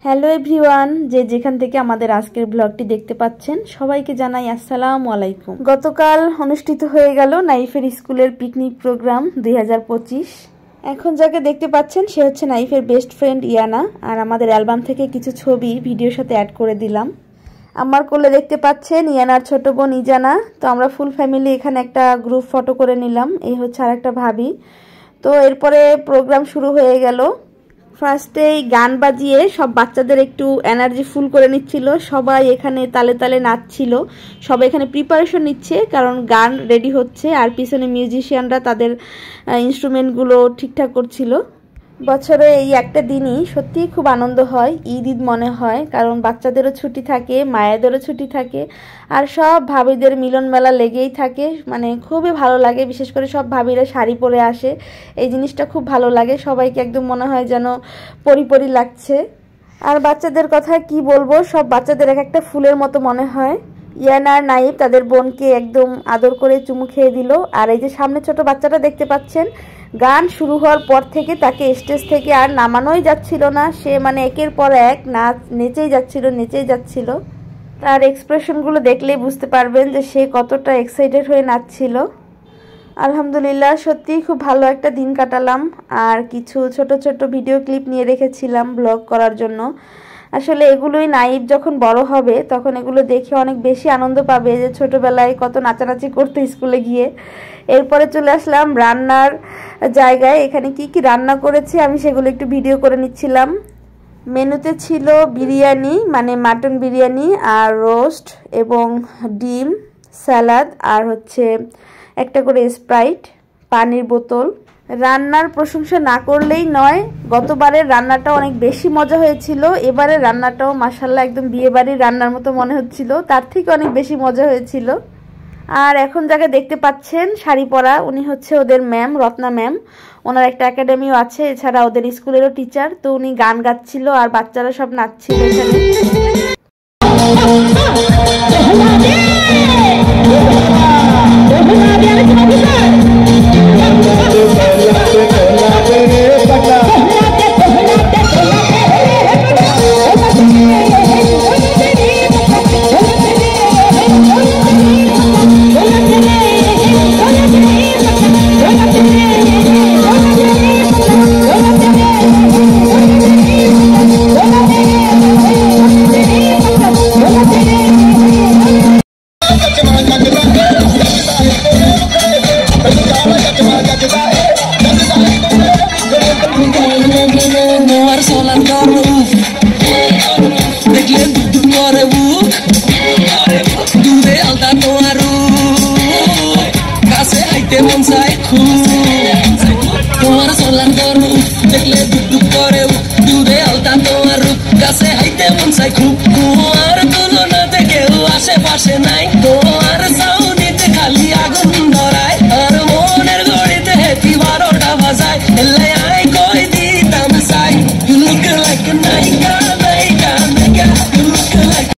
Hello everyone, যে যেখান থেকে আমাদের আজকের ব্লগটি দেখতে পাচ্ছেন সবাইকে জানাই আসসালামু আলাইকুম। গতকাল অনুষ্ঠিত হয়ে গেল নাইফের স্কুলের পিকনিক প্রোগ্রাম 2025। এখন যাকে দেখতে পাচ্ছেন সে হচ্ছে নাইফের বেস্ট ফ্রেন্ড ইয়ানা, আর আমাদের অ্যালবাম থেকে কিছু ছবি ভিডিওর সাথে অ্যাড করে দিলাম। আমার কোলে দেখতে পাচ্ছেন ইয়ানার ছোট বোন ইজানা। তো আমরা ফুল ফ্যামিলি এখানে একটা গ্রুপ ফটো করে নিলাম। এই হচ্ছে আর একটা ভাবি। তো এরপরে প্রোগ্রাম শুরু হয়ে গেল। ফার্স্টেই গান বাজিয়ে সব বাচ্চাদের একটু এনার্জি ফুল করে নিচ্ছিল। সবাই এখানে তালে তালে নাচছিল। সবাই এখানে প্রিপারেশন নিচ্ছে, কারণ গান রেডি হচ্ছে আর পিছনে মিউজিশিয়ানরা তাদের ইনস্ট্রুমেন্টগুলো ঠিকঠাক করছিল। বছরে এই একটা দিনই সত্যি খুব আনন্দ হয়, ঈদ ঈদ মনে হয়, কারণ বাচ্চাদেরও ছুটি থাকে, মায়েদেরও ছুটি থাকে, আর সব ভাবিদের মিলন মেলা লেগেই থাকে। মানে খুবই ভালো লাগে, বিশেষ করে সব ভাবিরা শাড়ি পরে আসে, এই জিনিসটা খুব ভালো লাগে। সবাইকে একদম মনে হয় যেন পরি লাগছে। আর বাচ্চাদের কথা কি বলবো, সব বাচ্চাদের এক একটা ফুলের মতো মনে হয়। ইয়ানা আর নাইফ তাদের বোনকে একদম আদর করে চুমু খেয়ে দিল। আর এই যে সামনে ছোট বাচ্চাটা দেখতে পাচ্ছেন, গান শুরু হওয়ার পর থেকে তাকে স্টেজ থেকে আর নামানোই যাচ্ছিল না। সে মানে একের পর এক নাচ নেচেই যাচ্ছিল। তার এক্সপ্রেশনগুলো দেখলেই বুঝতে পারবেন যে সে কতটা এক্সাইটেড হয়ে নাচছিল। আলহামদুলিল্লাহ, সত্যিই খুব ভালো একটা দিন কাটালাম। আর কিছু ছোট ছোট ভিডিও ক্লিপ নিয়ে রেখেছিলাম ব্লগ করার জন্য। আসলে এগুলোই নাইফ যখন বড় হবে তখন এগুলো দেখে অনেক বেশি আনন্দ পাবে, যে ছোটবেলায় কত নাচানাচি করতো স্কুলে গিয়ে। এরপরে চলে আসলাম রান্নার জায়গায়। এখানে কি কি রান্না করেছি আমি সেগুলো একটু ভিডিও করে নিচ্ছিলাম। মেনুতে ছিল বিরিয়ানি, মানে মাটন বিরিয়ানি, আর রোস্ট এবং ডিম, স্যালাড, আর হচ্ছে একটা করে স্প্রাইট, পানির বোতল। রান্নার প্রশংসা না করলেই নয়, গতবারের রান্নাটা অনেক বেশি মজা হয়েছিল। এবারে রান্নাটাও মাশাআল্লাহ একদম বিয়েবাড়ির রান্নার মতো মনে হচ্ছিল, তার থেকে অনেক বেশি মজা হয়েছিল। আর এখন যাকে দেখতে পাচ্ছেন শাড়ি পরা, উনি হচ্ছে ওদের ম্যাম, রত্না ম্যাম। ওনার একটা একাডেমিও আছে, এছাড়া ওদের স্কুলেরও টিচার। তো উনি গান গাচ্ছিল আর বাচ্চারা সব নাচছিল এখানে। তোমার তুলনাতে কেউ আশেপাশে নাই, তোমার সাউনিতে খালি আগুন ধরা।